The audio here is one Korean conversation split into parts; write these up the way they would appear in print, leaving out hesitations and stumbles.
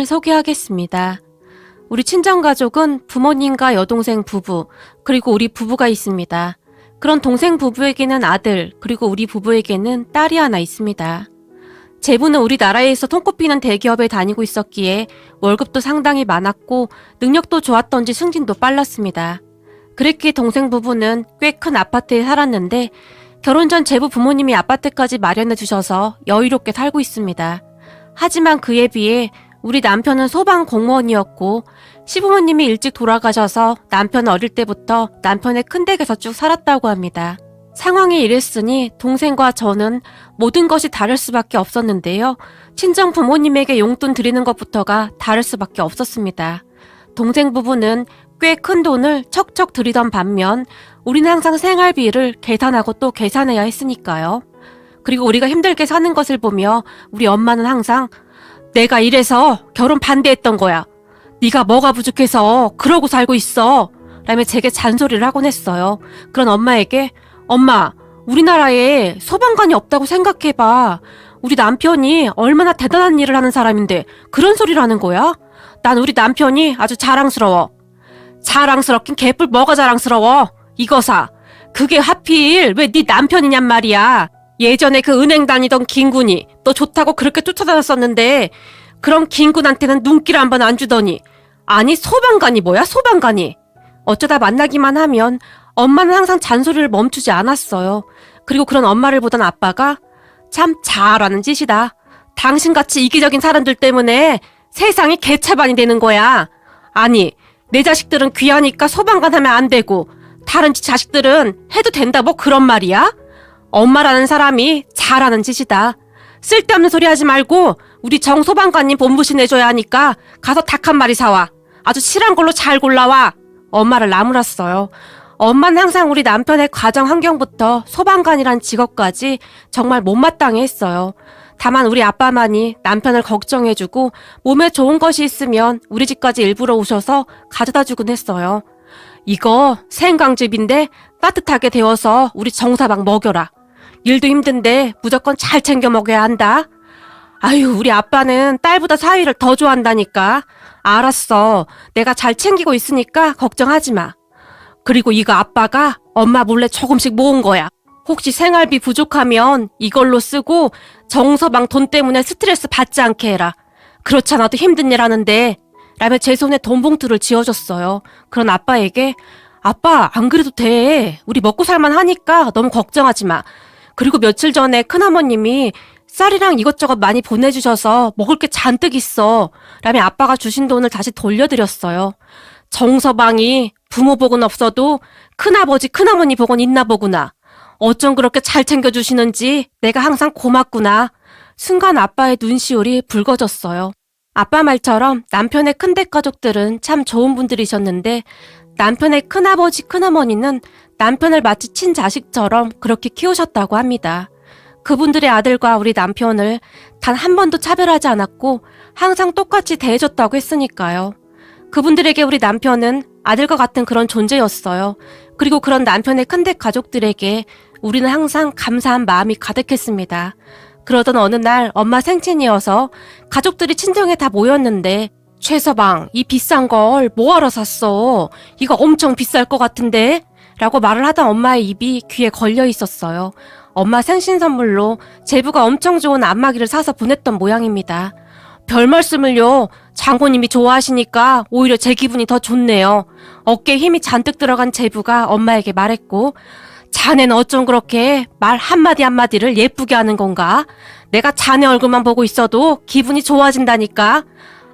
소개하겠습니다. 우리 친정가족은 부모님과 여동생 부부, 그리고 우리 부부가 있습니다. 그런 동생 부부에게는 아들, 그리고 우리 부부에게는 딸이 하나 있습니다. 제부는 우리나라에서 손꼽히는 대기업에 다니고 있었기에 월급도 상당히 많았고 능력도 좋았던지 승진도 빨랐습니다. 그랬기에 동생 부부는 꽤 큰 아파트에 살았는데 결혼 전 제부 부모님이 아파트까지 마련해 주셔서 여유롭게 살고 있습니다. 하지만 그에 비해 우리 남편은 소방 공무원이었고 시부모님이 일찍 돌아가셔서 남편은 어릴 때부터 남편의 큰 댁에서 쭉 살았다고 합니다. 상황이 이랬으니 동생과 저는 모든 것이 다를 수밖에 없었는데요. 친정 부모님에게 용돈 드리는 것부터가 다를 수밖에 없었습니다. 동생 부부는 꽤 큰 돈을 척척 드리던 반면 우리는 항상 생활비를 계산하고 또 계산해야 했으니까요. 그리고 우리가 힘들게 사는 것을 보며 우리 엄마는 항상 내가 이래서 결혼 반대했던 거야. 네가 뭐가 부족해서 그러고 살고 있어. 라며 제게 잔소리를 하곤 했어요. 그런 엄마에게 엄마, 우리나라에 소방관이 없다고 생각해봐. 우리 남편이 얼마나 대단한 일을 하는 사람인데 그런 소리를 하는 거야? 난 우리 남편이 아주 자랑스러워. 자랑스럽긴 개뿔 뭐가 자랑스러워. 이거사. 그게 하필 왜 네 남편이냔 말이야. 예전에 그 은행 다니던 김군이 너 좋다고 그렇게 쫓아다녔었는데 그런 김군한테는 눈길 한번 안 주더니 아니 소방관이 뭐야 소방관이. 어쩌다 만나기만 하면 엄마는 항상 잔소리를 멈추지 않았어요. 그리고 그런 엄마를 보던 아빠가 참 잘하는 짓이다. 당신같이 이기적인 사람들 때문에 세상이 개차반이 되는 거야. 아니 내 자식들은 귀하니까 소방관 하면 안 되고 다른 자식들은 해도 된다 뭐 그런 말이야? 엄마라는 사람이 잘하는 짓이다. 쓸데없는 소리 하지 말고 우리 정 소방관님 본부시 내줘야 하니까 가서 닭 한 마리 사와. 아주 실한 걸로 잘 골라와. 엄마를 나무랐어요. 엄마는 항상 우리 남편의 가정 환경부터 소방관이란 직업까지 정말 못마땅해 했어요. 다만 우리 아빠만이 남편을 걱정해주고 몸에 좋은 것이 있으면 우리 집까지 일부러 오셔서 가져다 주곤 했어요. 이거 생강즙인데 따뜻하게 데워서 우리 정사방 먹여라. 일도 힘든데 무조건 잘 챙겨 먹어야 한다. 아유, 우리 아빠는 딸보다 사위를 더 좋아한다니까. 알았어. 내가 잘 챙기고 있으니까 걱정하지 마. 그리고 이거 아빠가 엄마 몰래 조금씩 모은 거야. 혹시 생활비 부족하면 이걸로 쓰고 정서방 돈 때문에 스트레스 받지 않게 해라. 그렇지 않아도 힘든 일 하는데 라며 제 손에 돈 봉투를 쥐어줬어요. 그런 아빠에게 아빠 안 그래도 돼. 우리 먹고 살만 하니까 너무 걱정하지 마. 그리고 며칠 전에 큰어머님이 쌀이랑 이것저것 많이 보내주셔서 먹을 게 잔뜩 있어. 라며 아빠가 주신 돈을 다시 돌려드렸어요. 정서방이 부모 복은 없어도 큰아버지 큰어머니 복은 있나 보구나. 어쩜 그렇게 잘 챙겨주시는지 내가 항상 고맙구나. 순간 아빠의 눈시울이 붉어졌어요. 아빠 말처럼 남편의 큰댁 가족들은 참 좋은 분들이셨는데 남편의 큰아버지 큰어머니는 남편을 마치 친자식처럼 그렇게 키우셨다고 합니다. 그분들의 아들과 우리 남편을 단 한 번도 차별하지 않았고 항상 똑같이 대해줬다고 했으니까요. 그분들에게 우리 남편은 아들과 같은 그런 존재였어요. 그리고 그런 남편의 큰댁 가족들에게 우리는 항상 감사한 마음이 가득했습니다. 그러던 어느 날 엄마 생신이어서 가족들이 친정에 다 모였는데 최서방 이 비싼 걸 뭐하러 샀어? 이거 엄청 비쌀 것 같은데? 라고 말을 하던 엄마의 입이 귀에 걸려 있었어요. 엄마 생신 선물로 제부가 엄청 좋은 안마기를 사서 보냈던 모양입니다. 별 말씀을요. 장모님이 좋아하시니까 오히려 제 기분이 더 좋네요. 어깨에 힘이 잔뜩 들어간 제부가 엄마에게 말했고 자네는 어쩜 그렇게 말 한마디 한마디를 예쁘게 하는 건가? 내가 자네 얼굴만 보고 있어도 기분이 좋아진다니까.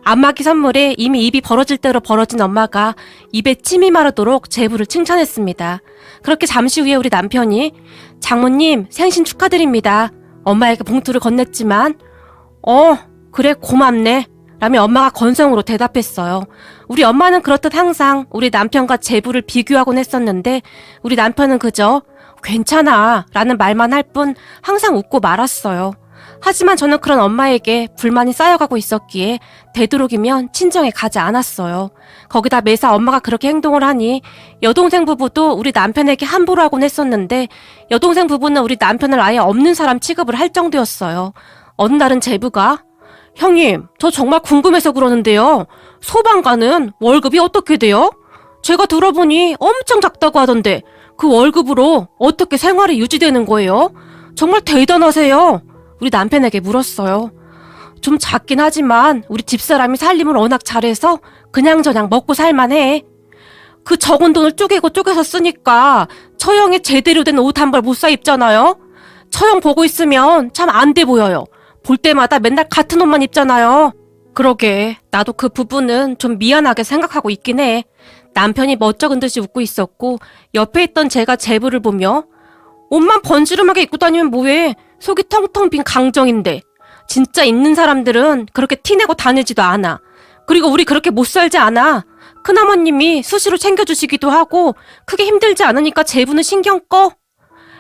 안마기 선물에 이미 입이 벌어질 대로 벌어진 엄마가 입에 침이 마르도록 제부를 칭찬했습니다. 그렇게 잠시 후에 우리 남편이 장모님 생신 축하드립니다. 엄마에게 봉투를 건넸지만 그래 고맙네. 라며 엄마가 건성으로 대답했어요. 우리 엄마는 그렇듯 항상 우리 남편과 제부를 비교하곤 했었는데 우리 남편은 그저 괜찮아 라는 말만 할 뿐 항상 웃고 말았어요. 하지만 저는 그런 엄마에게 불만이 쌓여가고 있었기에 되도록이면 친정에 가지 않았어요. 거기다 매사 엄마가 그렇게 행동을 하니 여동생 부부도 우리 남편에게 함부로 하곤 했었는데 여동생 부부는 우리 남편을 아예 없는 사람 취급을 할 정도였어요. 어느 날은 제부가 형님, 저 정말 궁금해서 그러는데요. 소방관은 월급이 어떻게 돼요? 제가 들어보니 엄청 작다고 하던데 그 월급으로 어떻게 생활이 유지되는 거예요? 정말 대단하세요. 우리 남편에게 물었어요. 좀 작긴 하지만 우리 집사람이 살림을 워낙 잘해서 그냥저냥 먹고 살만해. 그 적은 돈을 쪼개서 쓰니까 처형이 제대로 된 옷 한 벌 못 사 입잖아요. 처형 보고 있으면 참 안 돼 보여요. 볼 때마다 맨날 같은 옷만 입잖아요. 그러게 나도 그 부분은 좀 미안하게 생각하고 있긴 해. 남편이 멋쩍은 듯이 웃고 있었고 옆에 있던 제가 제부를 보며 옷만 번지름하게 입고 다니면 뭐해. 속이 텅텅 빈 강정인데. 진짜 있는 사람들은 그렇게 티내고 다니지도 않아. 그리고 우리 그렇게 못 살지 않아. 큰어머님이 수시로 챙겨주시기도 하고 크게 힘들지 않으니까 제부는 신경 꺼.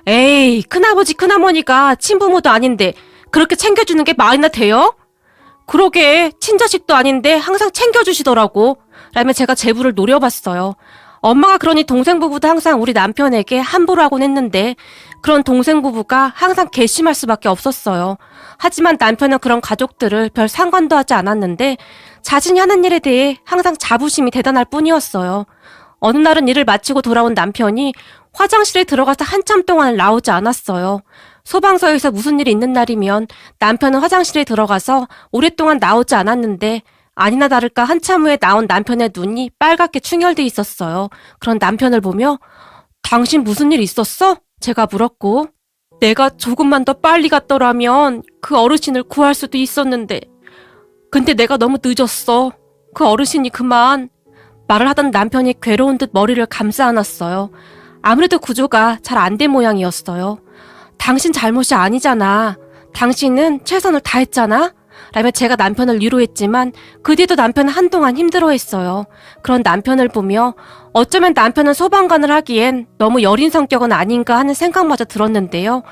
에이, 큰아버지 큰어머니가 친부모도 아닌데 그렇게 챙겨주는 게 말이나 돼요? 그러게 친자식도 아닌데 항상 챙겨주시더라고. 라며 제가 제부를 노려봤어요. 엄마가 그러니 동생 부부도 항상 우리 남편에게 함부로 하곤 했는데 그런 동생 부부가 항상 괘씸할 수밖에 없었어요. 하지만 남편은 그런 가족들을 별 상관도 하지 않았는데 자신이 하는 일에 대해 항상 자부심이 대단할 뿐이었어요. 어느 날은 일을 마치고 돌아온 남편이 화장실에 들어가서 한참 동안 나오지 않았어요. 소방서에서 무슨 일이 있는 날이면 남편은 화장실에 들어가서 오랫동안 나오지 않았는데 아니나 다를까 한참 후에 나온 남편의 눈이 빨갛게 충혈돼 있었어요. 그런 남편을 보며 당신 무슨 일 있었어? 제가 물었고 내가 조금만 더 빨리 갔더라면 그 어르신을 구할 수도 있었는데 근데 내가 너무 늦었어. 그 어르신이 그만. 말을 하던 남편이 괴로운 듯 머리를 감싸 안았어요. 아무래도 구조가 잘 안 된 모양이었어요. 당신 잘못이 아니잖아. 당신은 최선을 다했잖아. 라며 제가 남편을 위로했지만 그 뒤도 남편은 한동안 힘들어했어요. 그런 남편을 보며 어쩌면 남편은 소방관을 하기엔 너무 여린 성격은 아닌가 하는 생각마저 들었는데요.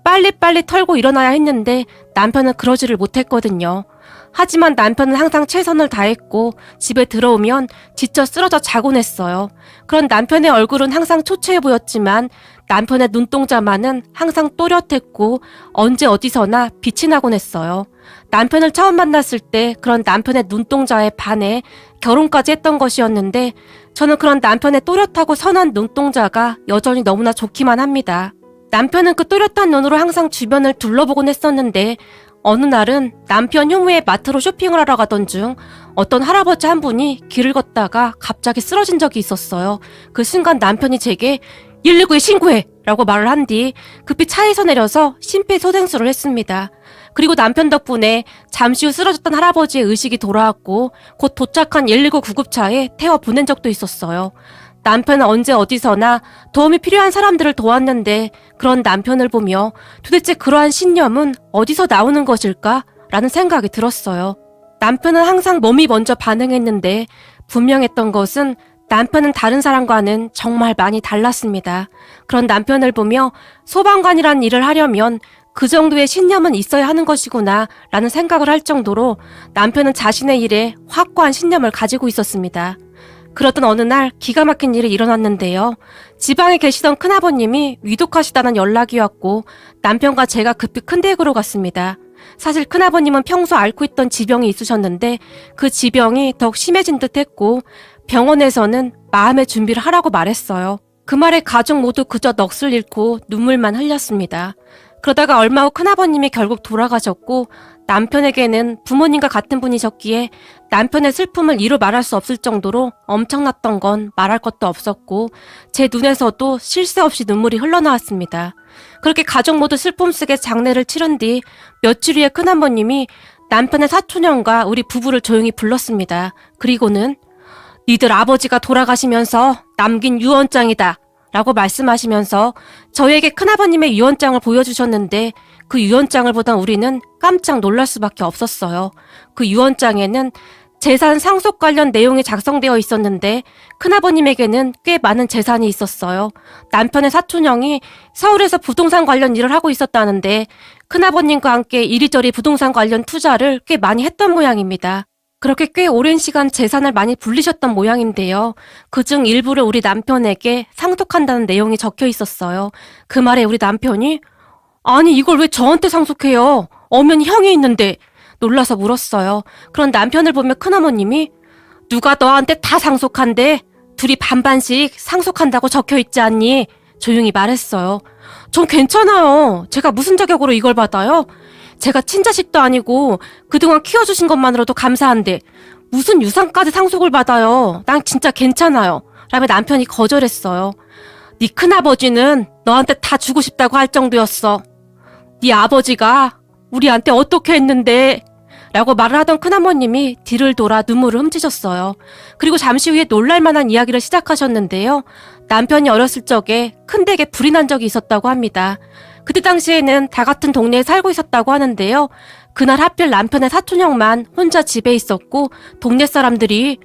빨리빨리 털고 일어나야 했는데 남편은 그러지를 못했거든요. 하지만 남편은 항상 최선을 다했고 집에 들어오면 지쳐 쓰러져 자곤 했어요. 그런 남편의 얼굴은 항상 초췌해 보였지만 남편의 눈동자만은 항상 또렷했고 언제 어디서나 빛이 나곤 했어요. 남편을 처음 만났을 때 그런 남편의 눈동자에 반해 결혼까지 했던 것이었는데 저는 그런 남편의 또렷하고 선한 눈동자가 여전히 너무나 좋기만 합니다. 남편은 그 또렷한 눈으로 항상 주변을 둘러보곤 했었는데 어느 날은 남편 흉무에 마트로 쇼핑을 하러 가던 중 어떤 할아버지 한 분이 길을 걷다가 갑자기 쓰러진 적이 있었어요. 그 순간 남편이 제게 119에 신고해! 라고 말을 한 뒤 급히 차에서 내려서 심폐소생술을 했습니다. 그리고 남편 덕분에 잠시 후 쓰러졌던 할아버지의 의식이 돌아왔고 곧 도착한 119 구급차에 태워 보낸 적도 있었어요. 남편은 언제 어디서나 도움이 필요한 사람들을 도왔는데 그런 남편을 보며 도대체 그러한 신념은 어디서 나오는 것일까? 라는 생각이 들었어요. 남편은 항상 몸이 먼저 반응했는데 분명했던 것은 남편은 다른 사람과는 정말 많이 달랐습니다. 그런 남편을 보며 소방관이란 일을 하려면 그 정도의 신념은 있어야 하는 것이구나 라는 생각을 할 정도로 남편은 자신의 일에 확고한 신념을 가지고 있었습니다. 그러던 어느 날 기가 막힌 일이 일어났는데요. 지방에 계시던 큰아버님이 위독하시다는 연락이 왔고 남편과 제가 급히 큰 댁으로 갔습니다. 사실 큰아버님은 평소 앓고 있던 지병이 있으셨는데 그 지병이 더욱 심해진 듯 했고 병원에서는 마음의 준비를 하라고 말했어요. 그 말에 가족 모두 그저 넋을 잃고 눈물만 흘렸습니다. 그러다가 얼마 후 큰아버님이 결국 돌아가셨고 남편에게는 부모님과 같은 분이셨기에 남편의 슬픔을 이루 말할 수 없을 정도로 엄청났던 건 말할 것도 없었고 제 눈에서도 쉴 새 없이 눈물이 흘러나왔습니다. 그렇게 가족 모두 슬픔 속에 장례를 치른 뒤 며칠 후에 큰아버님이 남편의 사촌형과 우리 부부를 조용히 불렀습니다. 그리고는 니들 아버지가 돌아가시면서 남긴 유언장이다 라고 말씀하시면서 저희에게 큰아버님의 유언장을 보여주셨는데 그 유언장을 보던 우리는 깜짝 놀랄 수밖에 없었어요. 그 유언장에는 재산 상속 관련 내용이 작성되어 있었는데 큰아버님에게는 꽤 많은 재산이 있었어요. 남편의 사촌형이 서울에서 부동산 관련 일을 하고 있었다는데 큰아버님과 함께 이리저리 부동산 관련 투자를 꽤 많이 했던 모양입니다. 그렇게 꽤 오랜 시간 재산을 많이 불리셨던 모양인데요. 그중 일부를 우리 남편에게 상속한다는 내용이 적혀 있었어요. 그 말에 우리 남편이 아니 이걸 왜 저한테 상속해요? 엄연히 형이 있는데 놀라서 물었어요. 그런 남편을 보며 큰어머님이 누가 너한테 다 상속한대? 둘이 반반씩 상속한다고 적혀있지 않니? 조용히 말했어요. 전 괜찮아요. 제가 무슨 자격으로 이걸 받아요? 제가 친자식도 아니고 그동안 키워주신 것만으로도 감사한데 무슨 유산까지 상속을 받아요. 난 진짜 괜찮아요. 라며 남편이 거절했어요. 네 큰아버지는 너한테 다 주고 싶다고 할 정도였어. 네 아버지가 우리한테 어떻게 했는데? 라고 말을 하던 큰어머님이 뒤를 돌아 눈물을 훔치셨어요. 그리고 잠시 후에 놀랄만한 이야기를 시작하셨는데요. 남편이 어렸을 적에 큰 댁에 불이 난 적이 있었다고 합니다. 그때 당시에는 다 같은 동네에 살고 있었다고 하는데요. 그날 하필 남편의 사촌형만 혼자 집에 있었고 동네 사람들이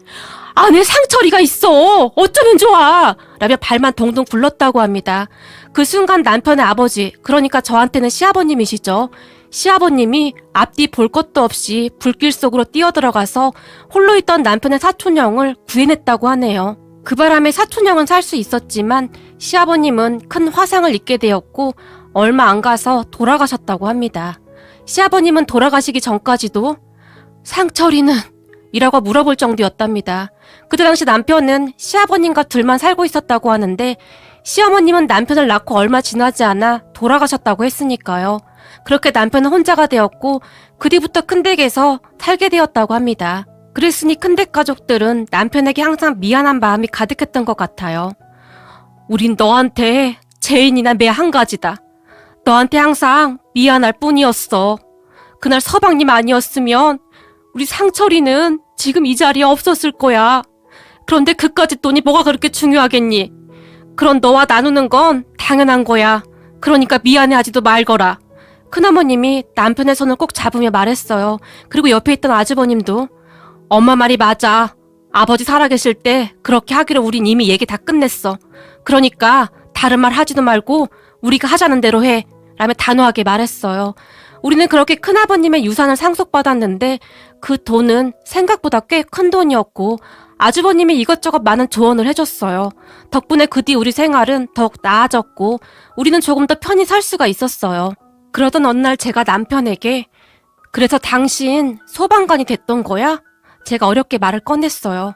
안에 상처리가 있어! 어쩌면 좋아! 라며 발만 동동 굴렀다고 합니다. 그 순간 남편의 아버지, 그러니까 저한테는 시아버님이시죠. 시아버님이 앞뒤 볼 것도 없이 불길 속으로 뛰어들어가서 홀로 있던 남편의 사촌형을 구해냈다고 하네요. 그 바람에 사촌형은 살 수 있었지만 시아버님은 큰 화상을 입게 되었고 얼마 안 가서 돌아가셨다고 합니다. 시아버님은 돌아가시기 전까지도 상철이는? 이라고 물어볼 정도였답니다. 그때 당시 남편은 시아버님과 둘만 살고 있었다고 하는데 시어머님은 남편을 낳고 얼마 지나지 않아 돌아가셨다고 했으니까요. 그렇게 남편은 혼자가 되었고 그 뒤부터 큰댁에서 살게 되었다고 합니다. 그랬으니 큰댁 가족들은 남편에게 항상 미안한 마음이 가득했던 것 같아요. 우린 너한테 죄인이나 매 한 가지다. 너한테 항상 미안할 뿐이었어. 그날 서방님 아니었으면 우리 상철이는 지금 이 자리에 없었을 거야. 그런데 그까짓 돈이 뭐가 그렇게 중요하겠니? 그런 너와 나누는 건 당연한 거야. 그러니까 미안해하지도 말거라. 큰어머님이 남편의 손을 꼭 잡으며 말했어요. 그리고 옆에 있던 아주버님도 엄마 말이 맞아. 아버지 살아계실 때 그렇게 하기로 우린 이미 얘기 다 끝냈어. 그러니까 다른 말 하지도 말고 우리가 하자는 대로 해. 라며 단호하게 말했어요. 우리는 그렇게 큰아버님의 유산을 상속받았는데 그 돈은 생각보다 꽤 큰 돈이었고 아주버님이 이것저것 많은 조언을 해줬어요. 덕분에 그 뒤 우리 생활은 더욱 나아졌고 우리는 조금 더 편히 살 수가 있었어요. 그러던 어느 날 제가 남편에게 그래서 당신 소방관이 됐던 거야? 제가 어렵게 말을 꺼냈어요.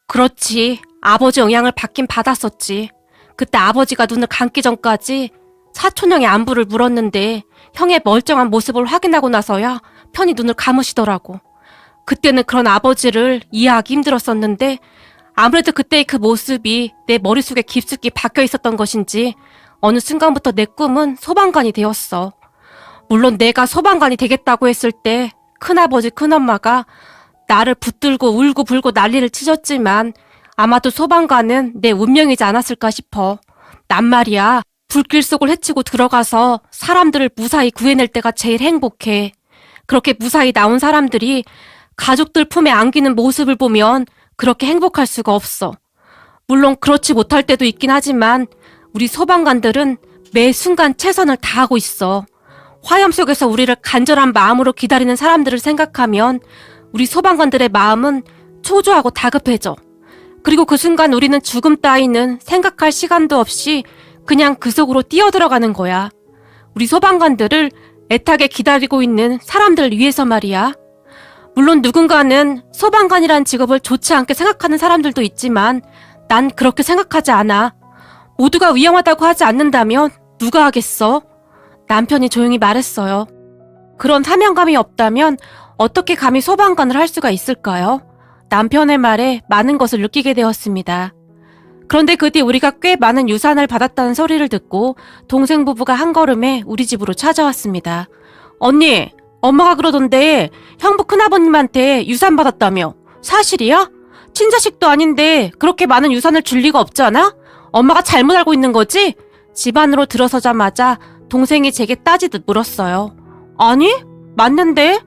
그렇지. 아버지 영향을 받긴 받았었지. 그때 아버지가 눈을 감기 전까지 사촌형의 안부를 물었는데 형의 멀쩡한 모습을 확인하고 나서야 편히 눈을 감으시더라고. 그때는 그런 아버지를 이해하기 힘들었었는데 아무래도 그때의 그 모습이 내 머릿속에 깊숙이 박혀 있었던 것인지 어느 순간부터 내 꿈은 소방관이 되었어. 물론 내가 소방관이 되겠다고 했을 때 큰아버지 큰엄마가 나를 붙들고 울고 불고 난리를 치셨지만 아마도 소방관은 내 운명이지 않았을까 싶어. 난 말이야. 불길 속을 헤치고 들어가서 사람들을 무사히 구해낼 때가 제일 행복해. 그렇게 무사히 나온 사람들이 가족들 품에 안기는 모습을 보면 그렇게 행복할 수가 없어. 물론 그렇지 못할 때도 있긴 하지만 우리 소방관들은 매 순간 최선을 다하고 있어. 화염 속에서 우리를 간절한 마음으로 기다리는 사람들을 생각하면 우리 소방관들의 마음은 초조하고 다급해져. 그리고 그 순간 우리는 죽음 따위는 생각할 시간도 없이 그냥 그 속으로 뛰어들어가는 거야. 우리 소방관들을 애타게 기다리고 있는 사람들을 위해서 말이야. 물론 누군가는 소방관이란 직업을 좋지 않게 생각하는 사람들도 있지만 난 그렇게 생각하지 않아. 모두가 위험하다고 하지 않는다면 누가 하겠어? 남편이 조용히 말했어요. 그런 사명감이 없다면 어떻게 감히 소방관을 할 수가 있을까요? 남편의 말에 많은 것을 느끼게 되었습니다. 그런데 그 뒤 우리가 꽤 많은 유산을 받았다는 소리를 듣고 동생 부부가 한 걸음에 우리 집으로 찾아왔습니다. 언니, 엄마가 그러던데 형부 큰아버님한테 유산 받았다며. 사실이야? 친자식도 아닌데 그렇게 많은 유산을 줄 리가 없잖아? 엄마가 잘못 알고 있는 거지? 집 안으로 들어서자마자 동생이 제게 따지듯 물었어요. 아니, 맞는데?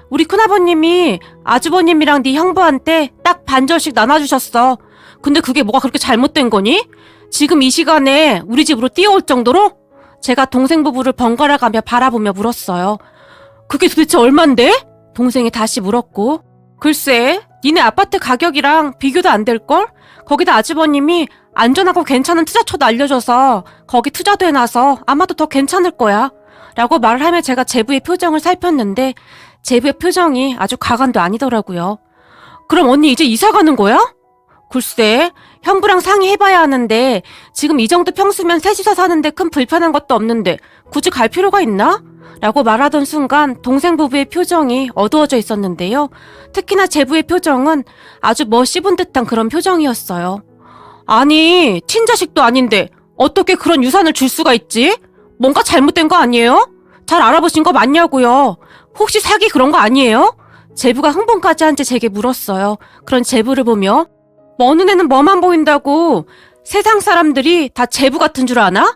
우리 큰아버님이 아주버님이랑 네 형부한테 딱 반절씩 나눠주셨어. 근데 그게 뭐가 그렇게 잘못된 거니? 지금 이 시간에 우리 집으로 뛰어올 정도로? 제가 동생 부부를 번갈아 가며 바라보며 물었어요. 그게 도대체 얼만데? 동생이 다시 물었고. 글쎄, 니네 아파트 가격이랑 비교도 안 될걸? 거기다 아주버님이 안전하고 괜찮은 투자처도 알려줘서 거기 투자도 해놔서 아마도 더 괜찮을 거야. 라고 말을 하며 제가 제부의 표정을 살폈는데 제부의 표정이 아주 가관도 아니더라고요. 그럼 언니 이제 이사 가는 거야? 글쎄, 형부랑 상의해봐야 하는데 지금 이 정도 평수면 셋이서 사는데 큰 불편한 것도 없는데 굳이 갈 필요가 있나? 라고 말하던 순간 동생 부부의 표정이 어두워져 있었는데요. 특히나 제부의 표정은 아주 씹은 듯한 그런 표정이었어요. 아니, 친자식도 아닌데 어떻게 그런 유산을 줄 수가 있지? 뭔가 잘못된 거 아니에요? 잘 알아보신 거 맞냐고요? 혹시 사기 그런 거 아니에요? 제부가 흥분까지 한 채 제게 물었어요. 그런 제부를 보며 뭐 눈에는 뭐만 보인다고 세상 사람들이 다 제부 같은 줄 아나?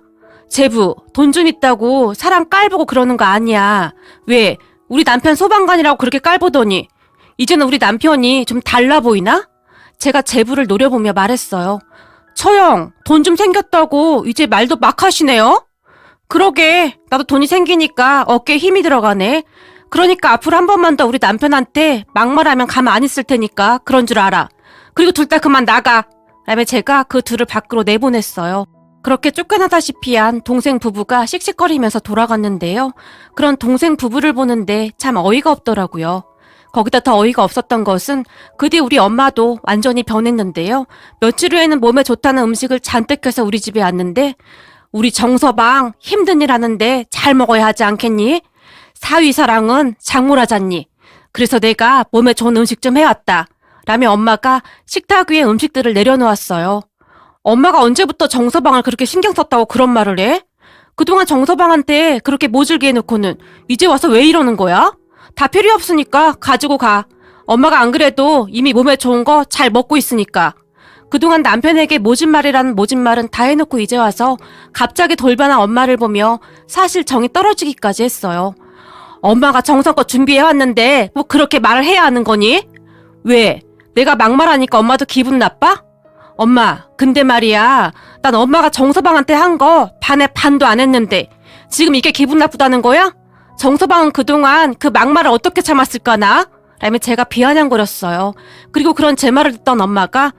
제부, 돈 좀 있다고 사람 깔보고 그러는 거 아니야. 왜? 우리 남편 소방관이라고 그렇게 깔보더니 이제는 우리 남편이 좀 달라 보이나? 제가 제부를 노려보며 말했어요. 처형, 돈 좀 생겼다고 이제 말도 막 하시네요? 그러게, 나도 돈이 생기니까 어깨에 힘이 들어가네. 그러니까 앞으로 한 번만 더 우리 남편한테 막말하면 가만 안 있을 테니까 그런 줄 알아. 그리고 둘 다 그만 나가. 라며 제가 그 둘을 밖으로 내보냈어요. 그렇게 쫓겨나다시피 한 동생 부부가 씩씩거리면서 돌아갔는데요. 그런 동생 부부를 보는데 참 어이가 없더라고요. 거기다 더 어이가 없었던 것은 그 뒤 우리 엄마도 완전히 변했는데요. 며칠 후에는 몸에 좋다는 음식을 잔뜩 해서 우리 집에 왔는데 우리 정서방 힘든 일 하는데 잘 먹어야 하지 않겠니? 사위사랑은 장물하잖니. 그래서 내가 몸에 좋은 음식 좀 해왔다. 라며 엄마가 식탁 위에 음식들을 내려놓았어요. 엄마가 언제부터 정서방을 그렇게 신경 썼다고 그런 말을 해? 그동안 정서방한테 그렇게 모질게 해놓고는 이제 와서 왜 이러는 거야? 다 필요 없으니까 가지고 가. 엄마가 안 그래도 이미 몸에 좋은 거 잘 먹고 있으니까. 그동안 남편에게 모진말이라는 모진말은 다 해놓고 이제 와서 갑자기 돌변한 엄마를 보며 사실 정이 떨어지기까지 했어요. 엄마가 정성껏 준비해왔는데 뭐 그렇게 말을 해야 하는 거니? 왜? 내가 막말하니까 엄마도 기분 나빠? 엄마, 근데 말이야. 난 엄마가 정서방한테 한 거 반에 반도 안 했는데 지금 이게 기분 나쁘다는 거야? 정서방은 그동안 그 막말을 어떻게 참았을까나? 라며 제가 비아냥거렸어요. 그리고 그런 제 말을 듣던 엄마가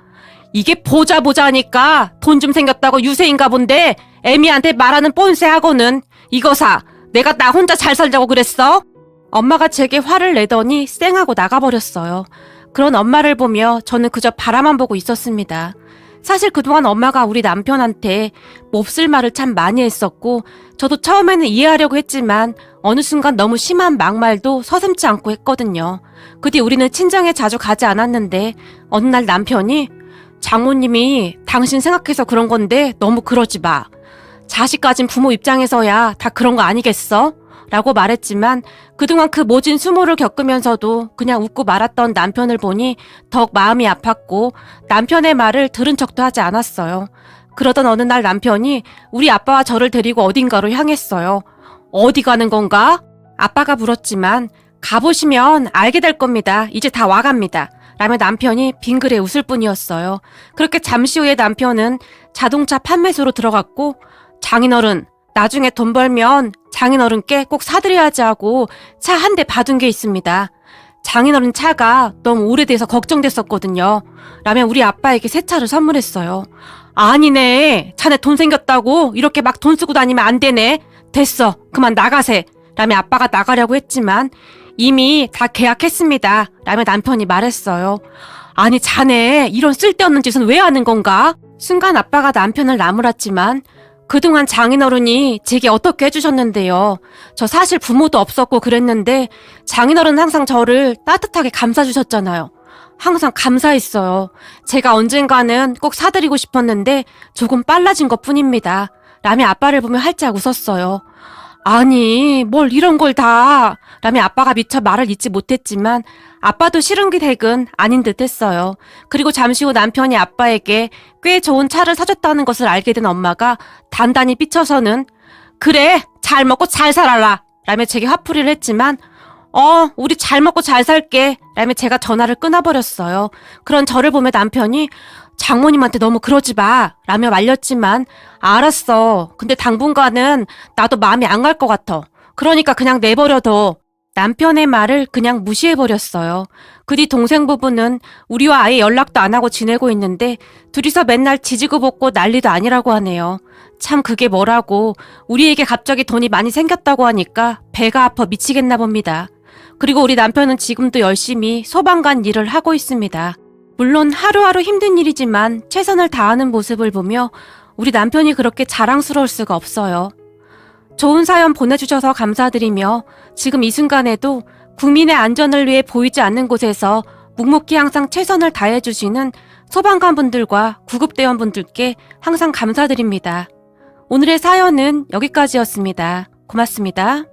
이게 보자 하니까 돈 좀 생겼다고 유세인가 본데 애미한테 말하는 뻔세하고는 이거 사. 내가 나 혼자 잘 살자고 그랬어? 엄마가 제게 화를 내더니 쌩하고 나가버렸어요. 그런 엄마를 보며 저는 그저 바라만 보고 있었습니다. 사실 그동안 엄마가 우리 남편한테 몹쓸 말을 참 많이 했었고 저도 처음에는 이해하려고 했지만 어느 순간 너무 심한 막말도 서슴지 않고 했거든요. 그 뒤 우리는 친정에 자주 가지 않았는데 어느 날 남편이 장모님이 당신 생각해서 그런 건데 너무 그러지 마. 자식 가진 부모 입장에서야 다 그런 거 아니겠어? 라고 말했지만 그동안 그 모진 수모를 겪으면서도 그냥 웃고 말았던 남편을 보니 더욱 마음이 아팠고 남편의 말을 들은 척도 하지 않았어요. 그러던 어느 날 남편이 우리 아빠와 저를 데리고 어딘가로 향했어요. 어디 가는 건가? 아빠가 물었지만 가보시면 알게 될 겁니다. 이제 다 와갑니다. 라며 남편이 빙그레 웃을 뿐이었어요. 그렇게 잠시 후에 남편은 자동차 판매소로 들어갔고 장인어른, 나중에 돈 벌면 장인어른께 꼭 사드려야지 하고 차 한 대 받은 게 있습니다. 장인어른 차가 너무 오래돼서 걱정됐었거든요. 라며 우리 아빠에게 새 차를 선물했어요. 아니네. 자네 돈 생겼다고 이렇게 막 돈 쓰고 다니면 안 되네. 됐어. 그만 나가세. 라며 아빠가 나가려고 했지만 이미 다 계약했습니다. 라며 남편이 말했어요. 아니 자네 이런 쓸데없는 짓은 왜 하는 건가? 순간 아빠가 남편을 나무랐지만 그동안 장인어른이 제게 어떻게 해주셨는데요. 저 사실 부모도 없었고 그랬는데 장인어른은 항상 저를 따뜻하게 감싸주셨잖아요. 항상 감사했어요. 제가 언젠가는 꼭 사드리고 싶었는데 조금 빨라진 것 뿐입니다. 라며 아빠를 보며 활짝 웃었어요. 아니 뭘 이런 걸 다 라며 아빠가 미처 말을 잇지 못했지만 아빠도 싫은 게 댁은 아닌 듯 했어요. 그리고 잠시 후 남편이 아빠에게 꽤 좋은 차를 사줬다는 것을 알게 된 엄마가 단단히 삐쳐서는 그래 잘 먹고 잘 살아라 라며 제게 화풀이를 했지만 우리 잘 먹고 잘 살게 라며 제가 전화를 끊어버렸어요. 그런 저를 보며 남편이 장모님한테 너무 그러지 마 라며 말렸지만 알았어. 근데 당분간은 나도 마음이 안 갈 것 같아. 그러니까 그냥 내버려둬. 남편의 말을 그냥 무시해버렸어요. 그 뒤 동생 부부는 우리와 아예 연락도 안 하고 지내고 있는데 둘이서 맨날 지지고 볶고 난리도 아니라고 하네요. 참 그게 뭐라고 우리에게 갑자기 돈이 많이 생겼다고 하니까 배가 아파 미치겠나 봅니다. 그리고 우리 남편은 지금도 열심히 소방관 일을 하고 있습니다. 물론 하루하루 힘든 일이지만 최선을 다하는 모습을 보며 우리 남편이 그렇게 자랑스러울 수가 없어요. 좋은 사연 보내주셔서 감사드리며 지금 이 순간에도 국민의 안전을 위해 보이지 않는 곳에서 묵묵히 항상 최선을 다해주시는 소방관분들과 구급대원분들께 항상 감사드립니다. 오늘의 사연은 여기까지였습니다. 고맙습니다.